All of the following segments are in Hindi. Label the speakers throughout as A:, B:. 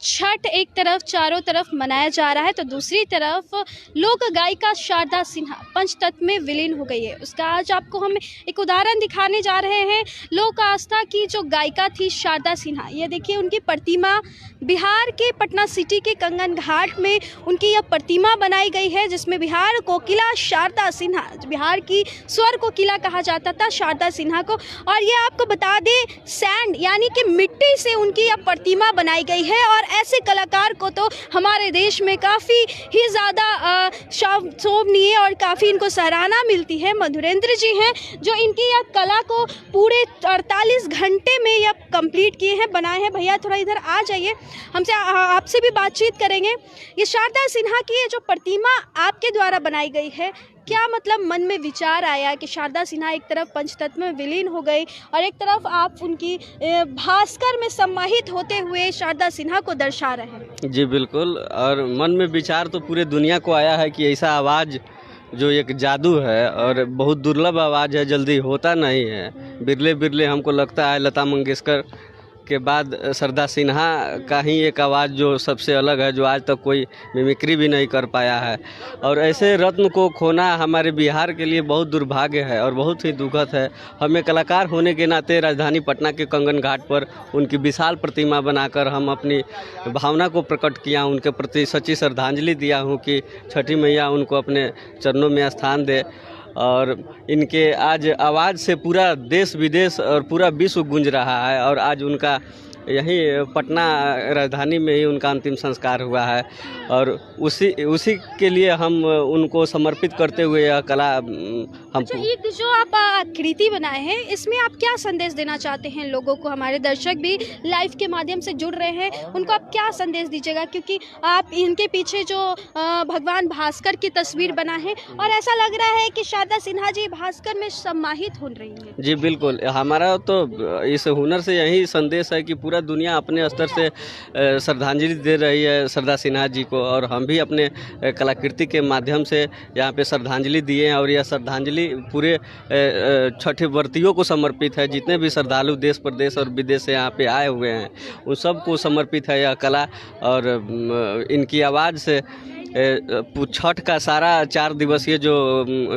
A: छठ एक तरफ चारों तरफ मनाया जा रहा है तो दूसरी तरफ लोक गायिका शारदा सिन्हा पंचतत्व में विलीन हो गई है। उसका आज आपको हम एक उदाहरण दिखाने जा रहे हैं। लोक आस्था की जो गायिका थी शारदा सिन्हा, ये देखिए उनकी प्रतिमा बिहार के पटना सिटी के कंगन घाट में उनकी यह प्रतिमा बनाई गई है, जिसमें बिहार कोकिला शारदा सिन्हा, बिहार की स्वर कोकिला कहा जाता था शारदा सिन्हा को। और ये आपको बता दें, सैंड यानी कि मिट्टी से उनकी यह प्रतिमा बनाई गई है। और ऐसे कलाकार को तो हमारे देश में काफ़ी ही ज़्यादा शोभनीय और काफ़ी इनको सराहना मिलती है। मधुरेंद्र जी हैं जो इनकी यह कला को पूरे 48 घंटे में यह कंप्लीट किए हैं, बनाए हैं। भैया थोड़ा इधर आ जाइए, हमसे आपसे भी बातचीत करेंगे। ये शारदा सिन्हा की ये जो प्रतिमा आपके द्वारा बनाई गई है, क्या मतलब मन में विचार आया कि शारदा सिन्हा एक तरफ पंचतत्व में विलीन हो गई और एक तरफ आप उनकी भास्कर में सम्मानित होते हुए शारदा सिन्हा को दर्शा रहे हैं?
B: जी बिल्कुल, और मन में विचार तो पूरे दुनिया को आया है कि ऐसा आवाज़ जो एक जादू है और बहुत दुर्लभ आवाज़ है, जल्दी होता नहीं है। बिरले बिरले हमको लगता है लता मंगेशकर के बाद शारदा सिन्हा का ही एक आवाज़ जो सबसे अलग है, जो आज तक कोई मिमिक्री भी नहीं कर पाया है। और ऐसे रत्न को खोना हमारे बिहार के लिए बहुत दुर्भाग्य है और बहुत ही दुखद है। हमें कलाकार होने के नाते राजधानी पटना के कंगन घाट पर उनकी विशाल प्रतिमा बनाकर हम अपनी भावना को प्रकट किया, उनके प्रति सच्ची श्रद्धांजलि दिया हूँ कि छठी मैया उनको अपने चरणों में स्थान दे। और इनके आज आवाज़ से पूरा देश विदेश और पूरा विश्व गूंज रहा है। और आज उनका यहीं पटना राजधानी में ही उनका अंतिम संस्कार हुआ है और उसी के लिए हम उनको समर्पित करते हुए यह कला हमको।
A: एक जो आप आकृति बनाए हैं, इसमें आप क्या संदेश देना चाहते हैं लोगों को? हमारे दर्शक भी लाइव के माध्यम से जुड़ रहे हैं, उनको आप क्या संदेश दीजिएगा? क्योंकि आप इनके पीछे जो भगवान भास्कर की तस्वीर बना है और ऐसा लग रहा है कि शारदा सिन्हा जी भास्कर में सम्मानित हो रही है।
B: जी बिल्कुल, हमारा तो इस हुनर से यही संदेश है कि पूरा दुनिया अपने स्तर से श्रद्धांजलि दे रही है शारदा सिन्हा जी को, और हम भी अपने कलाकृति के माध्यम से यहाँ पे श्रद्धांजलि दिए हैं। और यह श्रद्धांजलि पूरे छठ व्रतियों को समर्पित है। जितने भी श्रद्धालु देश प्रदेश और विदेश से यहाँ पे आए हुए हैं, उन सबको समर्पित है यह कला। और इनकी आवाज़ से छठ का सारा 4 दिवसीय जो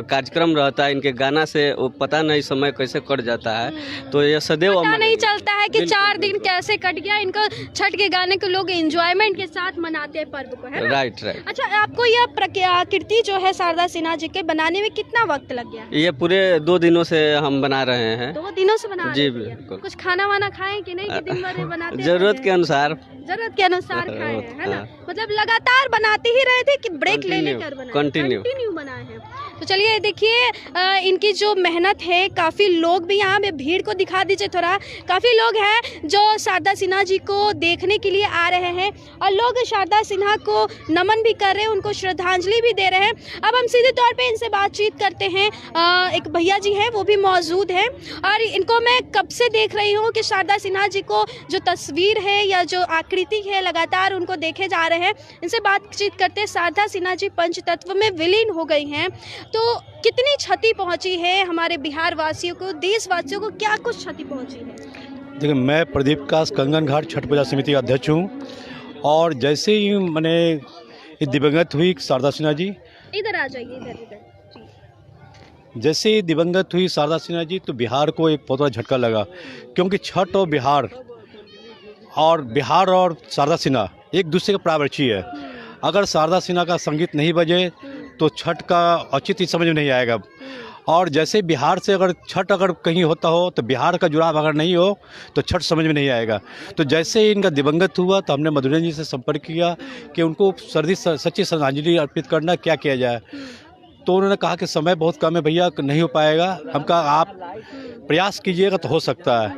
B: कार्यक्रम रहता है, इनके गाना से वो पता नहीं समय कैसे कट जाता है। तो ये सदैव
A: पता नहीं चलता है कि 4 दिन कैसे कट गया। इनको छठ के गाने को लोग एंजॉयमेंट के साथ मनाते हैं पर्व को, है ना?
B: राइट।
A: अच्छा, आपको यह आकृति जो है शारदा सिन्हा जी के बनाने में कितना वक्त लग गया?
B: ये पूरे 2 दिनों से हम बना रहे हैं।
A: 2 दिनों से बना रहे हैं?
B: जी बिल्कुल।
A: कुछ खाना वाना खाएं कि नहीं, कि दिन भर बनाते?
B: जरूरत के अनुसार खाए
A: हैं, है ना? मतलब लगातार बनाते ही रहे थे कि ब्रेक ले लेकर बनाए?
B: कंटिन्यू
A: बनाए हैं। तो चलिए देखिए, इनकी जो मेहनत है, काफ़ी लोग भी यहाँ में भीड़ को दिखा दीजिए थोड़ा। काफ़ी लोग हैं जो शारदा सिन्हा जी को देखने के लिए आ रहे हैं और लोग शारदा सिन्हा को नमन भी कर रहे हैं, उनको श्रद्धांजलि भी दे रहे हैं। अब हम सीधे तौर पे इनसे बातचीत करते हैं। एक भैया जी हैं, वो भी मौजूद हैं और इनको मैं कब से देख रही हूँ कि शारदा सिन्हा जी को जो तस्वीर है या जो आकृति है, लगातार उनको देखे जा रहे हैं। इनसे बातचीत करते हैं। शारदा सिन्हा जी पंचतत्व में विलीन हो गई हैं, तो कितनी क्षति पहुंची है हमारे बिहार वासियों को, देशवासियों को? क्या कुछ क्षति पहुंची है?
C: देखिए, मैं प्रदीप कास कंगन घाट छठ पूजा समिति का अध्यक्ष हूँ। और जैसे ही मैंने दिवंगत हुई शारदा सिन्हा जी,
A: इधर आ जाइए, इधर।
C: जैसे ही दिवंगत हुई शारदा सिन्हा जी, तो बिहार को एक बहुत बड़ा झटका लगा, क्योंकि छठ और बिहार और शारदा सिन्हा एक दूसरे के प्रावरची है। अगर शारदा सिन्हा का संगीत नहीं बजे तो छठ का औचित्य समझ में नहीं आएगा। और जैसे बिहार से अगर छठ कहीं होता हो तो बिहार का जुड़ाव अगर नहीं हो तो छठ समझ में नहीं आएगा। तो जैसे ही इनका दिवंगत हुआ तो हमने मधुरेंद्र जी से संपर्क किया कि उनको सच्ची श्रद्धांजलि अर्पित करना, क्या किया जाए। तो उन्होंने कहा कि समय बहुत कम है भैया, नहीं हो पाएगा। हम कहा आप प्रयास कीजिएगा तो हो सकता है।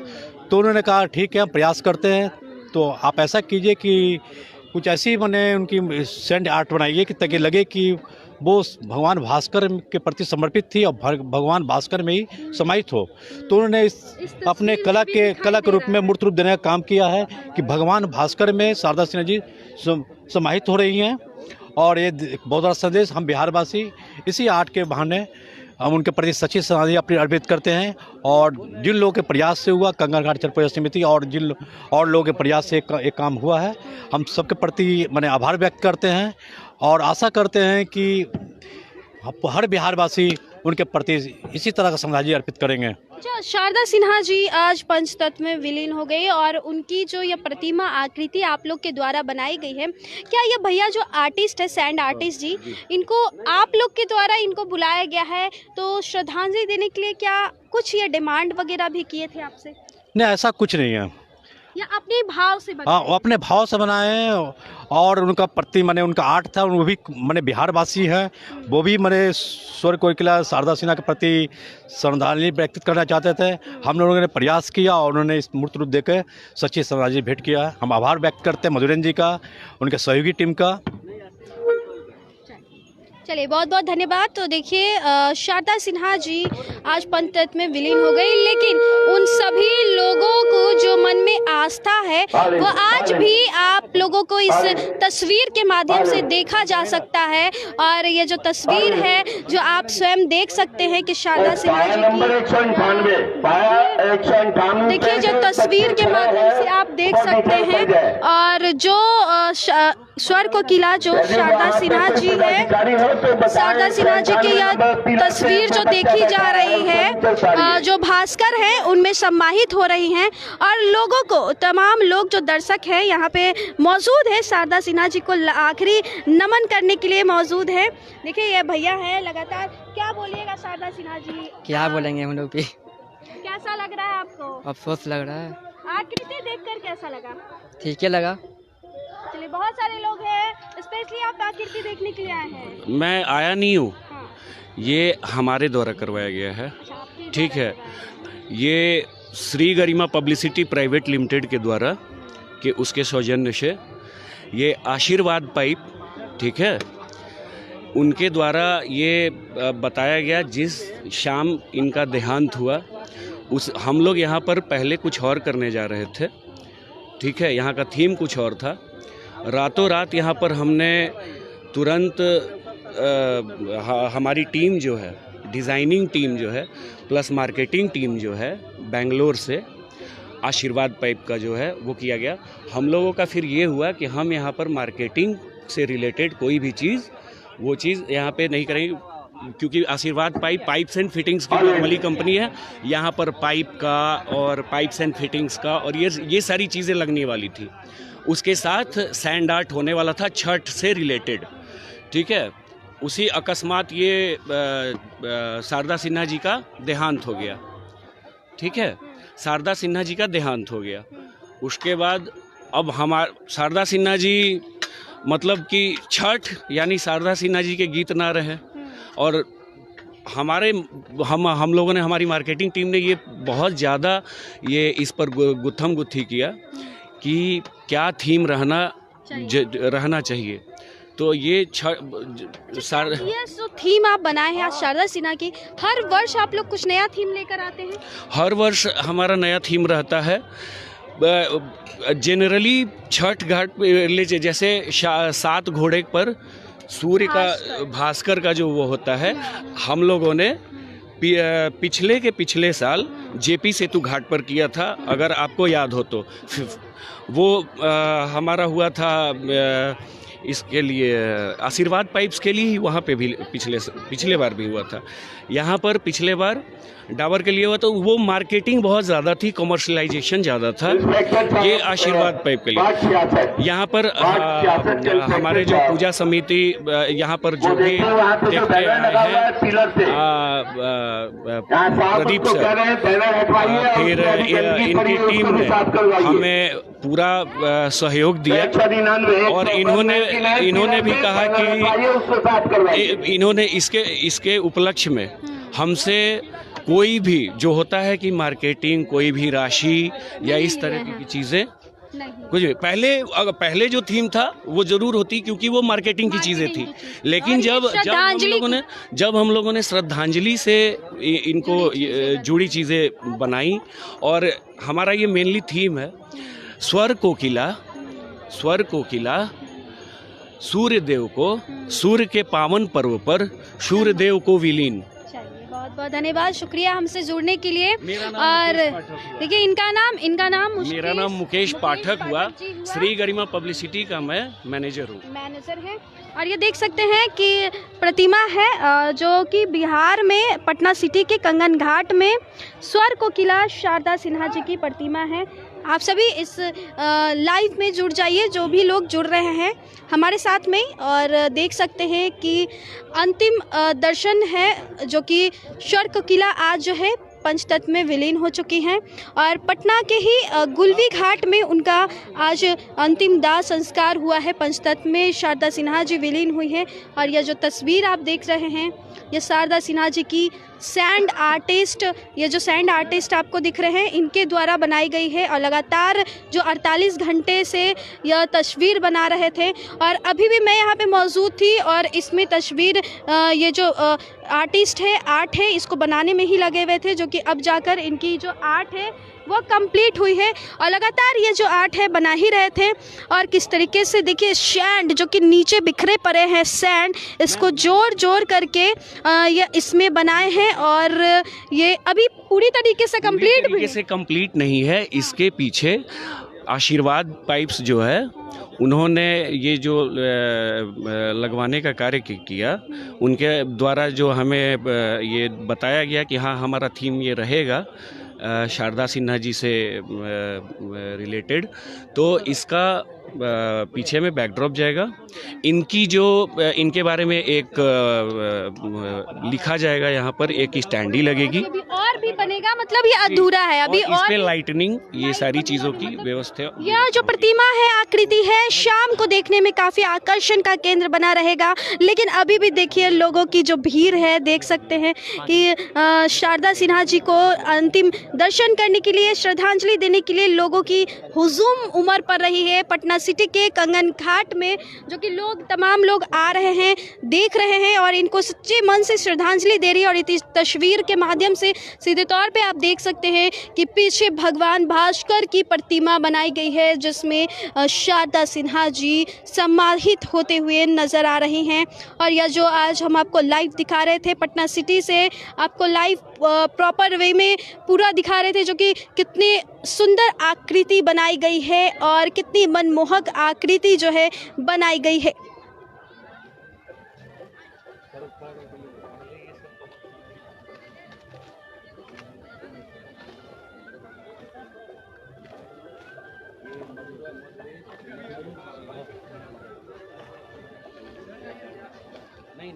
C: तो उन्होंने कहा ठीक है, हम प्रयास करते हैं। तो आप ऐसा कीजिए कि कुछ ऐसी मैंने उनकी सैंड आर्ट बनाइए कि ताकि लगे कि वो भगवान भास्कर के प्रति समर्पित थी और भगवान भास्कर में ही समाहित हो। तो उन्होंने अपने कला के रूप में मूर्त रूप देने का काम किया है कि भगवान भास्कर में शारदा सिन्हा जी समाहित हो रही हैं। और ये बहुत बड़ा संदेश हम बिहारवासी इसी आर्ट के बहाने हम उनके प्रति सच्ची श्रद्धांजलि अपनी अर्पित करते हैं। और जिन लोगों के प्रयास से हुआ, कंगन घाट छठ पूजा समिति और जिन और लोगों के प्रयास से एक काम हुआ है, हम सबके प्रति मैंने आभार व्यक्त करते हैं और आशा करते हैं कि हर बिहारवासी उनके प्रति इसी तरह का श्रद्धांजलि अर्पित करेंगे।
A: अच्छा, शारदा सिन्हा जी आज पंचतत्व में विलीन हो गई और उनकी जो ये प्रतिमा आकृति आप लोग के द्वारा बनाई गई है, क्या ये भैया जो आर्टिस्ट है, सैंड आर्टिस्ट जी, इनको आप लोग के द्वारा इनको बुलाया गया है तो श्रद्धांजलि देने के लिए क्या कुछ ये डिमांड वगैरह भी किए थे आपसे?
C: नहीं, ऐसा कुछ नहीं है,
A: या अपने भाव से
C: हाँ वो अपने भाव से बनाए। और उनका प्रति मैंने उनका आर्ट था, वो भी मैंने बिहारवासी हैं, वो भी मैंने स्वर्ग कोकिला शारदा सिन्हा के प्रति श्रद्धांजलि व्यक्त करना चाहते थे। हम लोगों ने प्रयास किया और उन्होंने इस मूर्त रूप देकर सच्ची श्रद्धांजलि भेंट किया। हम आभार व्यक्त करते हैं मधुरेंद्र जी का, उनके सहयोगी टीम का।
A: चलिए, बहुत बहुत धन्यवाद। तो देखिए, शारदा सिन्हा जी आज पंचतत्व में विलीन हो गई, लेकिन उन सभी लोगों को जो मन में आस्था है वो आज भी आप लोगों को इस तस्वीर के माध्यम से देखा जा सकता है। और ये जो तस्वीर है जो आप स्वयं देख सकते हैं कि शारदा सिन्हा जी की, देखिए जो तस्वीर के माध्यम से आप देख सकते हैं। और जो स्वर्ग कोकिला जो शारदा सिन्हा जी है, शारदा सिन्हा जी की यह तस्वीर जो देखी जा रही है, जो भास्कर हैं उनमें सम्मानित हो रही हैं। और लोगों को, तमाम लोग जो दर्शक हैं यहाँ पे मौजूद है, शारदा सिन्हा जी को आखिरी नमन करने के लिए मौजूद है। देखिए ये भैया है लगातार, क्या बोलिएगा शारदा सिन्हा जी?
D: क्या बोलेंगे हम लोग भी,
A: कैसा लग रहा है आपको?
D: अफसोस लग रहा है।
A: आकृति देखकर कैसा लगा?
D: ठीक है लगा।
A: चलिए, बहुत सारे लोग हैं, स्पेशली आप आकृति देखने के लिए आए हैं?
E: मैं आया नहीं हूँ,
A: हाँ।
E: ये हमारे द्वारा करवाया गया है।
A: अच्छा, आपके
E: ठीक
A: द्वारा
E: है,
A: करवाया।
E: ये श्री गरिमा पब्लिसिटी प्राइवेट लिमिटेड के द्वारा कि उसके सौजन्य से ये आशीर्वाद पाइप, ठीक है, उनके द्वारा ये बताया गया। जिस शाम इनका देहांत हुआ, उस हम लोग यहाँ पर पहले कुछ और करने जा रहे थे, ठीक है, यहाँ का थीम कुछ और था। रातों रात यहाँ पर हमने तुरंत हमारी टीम जो है, डिज़ाइनिंग टीम जो है प्लस मार्केटिंग टीम जो है बेंगलोर से, आशीर्वाद पाइप का जो है वो किया गया। हम लोगों का फिर ये हुआ कि हम यहाँ पर मार्केटिंग से रिलेटेड कोई भी चीज़, वो चीज़ यहाँ पे नहीं करेंगे, क्योंकि आशीर्वाद पाइप्स एंड फिटिंग्स की नॉर्मली कंपनी है। यहाँ पर पाइप का और पाइप्स एंड फिटिंग्स का और ये सारी चीज़ें लगने वाली थी। उसके साथ सैंड आर्ट होने वाला था छठ से रिलेटेड, ठीक है। उसी अकस्मात ये शारदा सिन्हा जी का देहांत हो गया, ठीक है, शारदा सिन्हा जी का देहांत हो गया। उसके बाद अब शारदा सिन्हा जी मतलब कि छठ यानी शारदा सिन्हा जी के गीत ना रहे। और हम लोगों ने, हमारी मार्केटिंग टीम ने ये बहुत ज़्यादा ये इस पर गुत्थम गुत्थी किया कि क्या थीम रहना चाहिए। तो ये
A: जो थीम आप बनाए हैं आज शारदा सिन्हा की, हर वर्ष आप लोग कुछ नया थीम लेकर आते हैं?
E: हर वर्ष हमारा नया थीम रहता है। जनरली छठ घाट पे जैसे 7 घोड़े पर सूर्य का, भास्कर का जो वो होता है, हम लोगों ने पिछले साल जेपी सेतु घाट पर किया था, अगर आपको याद हो तो। वो हमारा हुआ था इसके लिए, आशीर्वाद पाइप्स के लिए ही वहाँ पे भी पिछले बार भी हुआ था। यहाँ पर पिछले बार डाबर के लिए हुआ, तो वो मार्केटिंग बहुत ज़्यादा थी, कमर्शलाइजेशन ज़्यादा था। ये आशीर्वाद पाइप के लिए यहाँ पर हमारे जो पूजा समिति यहाँ पर जो भी देखते आए हैं, प्रदीप सर, फिर इनकी टीम ने हमें पूरा सहयोग दिया। और इन्होंने भी कहा कि इन्होंने इसके उपलक्ष्य में हमसे कोई भी जो होता है कि मार्केटिंग, कोई भी राशि या इस तरह की चीज़ें कुछ भी, पहले जो थीम था वो जरूर होती, क्योंकि वो मार्केटिंग की चीज़ें थी। लेकिन जब हम लोगों ने श्रद्धांजलि से इनको जुड़ी चीज़ें बनाई, और हमारा ये मेनली थीम है स्वर्ग कोकिला सूर्य देव को, सूर्य के पावन पर्व पर सूर्य देव को विलीन।
A: बहुत धन्यवाद, शुक्रिया हमसे जुड़ने के लिए।
E: मेरा नाम
A: और
E: मुकेश पाठक हुआ।
A: देखिए इनका नाम
E: मेरा नाम मुकेश पाठक हुआ।
A: जी हुआ।
E: श्री गरिमा पब्लिसिटी का मैं मैनेजर हूँ।
A: मैनेजर है। और ये देख सकते हैं कि प्रतिमा है जो कि बिहार में पटना सिटी के कंगन घाट में स्वर कोकिला शारदा सिन्हा जी की प्रतिमा है। आप सभी इस लाइव में जुड़ जाइए, जो भी लोग जुड़ रहे हैं हमारे साथ में, और देख सकते हैं कि अंतिम दर्शन है जो कि स्वर कोकिला आज जो है पंचतत्व में विलीन हो चुकी हैं। और पटना के ही गुलवी घाट में उनका आज अंतिम दाह संस्कार हुआ है। पंचतत्व में शारदा सिन्हा जी विलीन हुई है। और यह जो तस्वीर आप देख रहे हैं ये शारदा सिन्हा जी की सैंड आर्टिस्ट, ये जो सैंड आर्टिस्ट आपको दिख रहे हैं इनके द्वारा बनाई गई है। और लगातार जो 48 घंटे से यह तस्वीर बना रहे थे, और अभी भी मैं यहाँ पे मौजूद थी और इसमें तस्वीर ये जो आर्टिस्ट है, आर्ट है, इसको बनाने में ही लगे हुए थे, जो कि अब जाकर इनकी जो आर्ट है वो कंप्लीट हुई है। और लगातार ये जो आर्ट है बना ही रहे थे। और किस तरीके से देखिए सैंड जो कि नीचे बिखरे पड़े हैं, सैंड इसको जोड़ करके ये इसमें बनाए हैं। और ये अभी पूरी तरीके से
E: कंप्लीट नहीं है। इसके पीछे आशीर्वाद पाइप्स जो है उन्होंने ये जो लगवाने का कार्य किया, उनके द्वारा जो हमें ये बताया गया कि हाँ हमारा थीम ये रहेगा शारदा सिन्हा जी से रिलेटेड, तो इसका पीछे में बैकड्रॉप जाएगा। इनकी जो इनके बारे में एक लिखा जाएगा, यहाँ पर एक स्टैंडी लगेगी
A: और भी बनेगा, मतलब ये अधूरा है अभी।
E: और इस पे लाइटनिंग, ये सारी चीज़ों की व्यवस्था।
A: यह जो प्रतिमा है, आकृति है, शाम को देखने में काफ़ी आकर्षण का केंद्र बना रहेगा। लेकिन अभी भी देखिए लोगों की जो भीड़ है, देख सकते हैं कि शारदा सिन्हा जी को अंतिम दर्शन करने के लिए, श्रद्धांजलि देने के लिए लोगों की हुजूम उमड़ पड़ रही है। पटना सिटी के कंगन घाट में जो कि तमाम लोग आ रहे हैं, देख रहे हैं और इनको सच्चे मन से श्रद्धांजलि दे रही है। और इस तस्वीर के माध्यम से सीधे तौर पे आप देख सकते हैं कि पीछे भगवान भास्कर की प्रतिमा बनाई गई है, जिसमें शारदा सिन्हा जी सम्मानित होते हुए नजर आ रही हैं। और यह जो आज हम आपको लाइव दिखा रहे थे पटना सिटी से, आपको लाइव प्रॉपर वे में पूरा दिखा रहे थे, जो कि कितनी सुंदर आकृति बनाई गई है और कितनी मनमोहक आकृति जो है बनाई गई है।
E: नहीं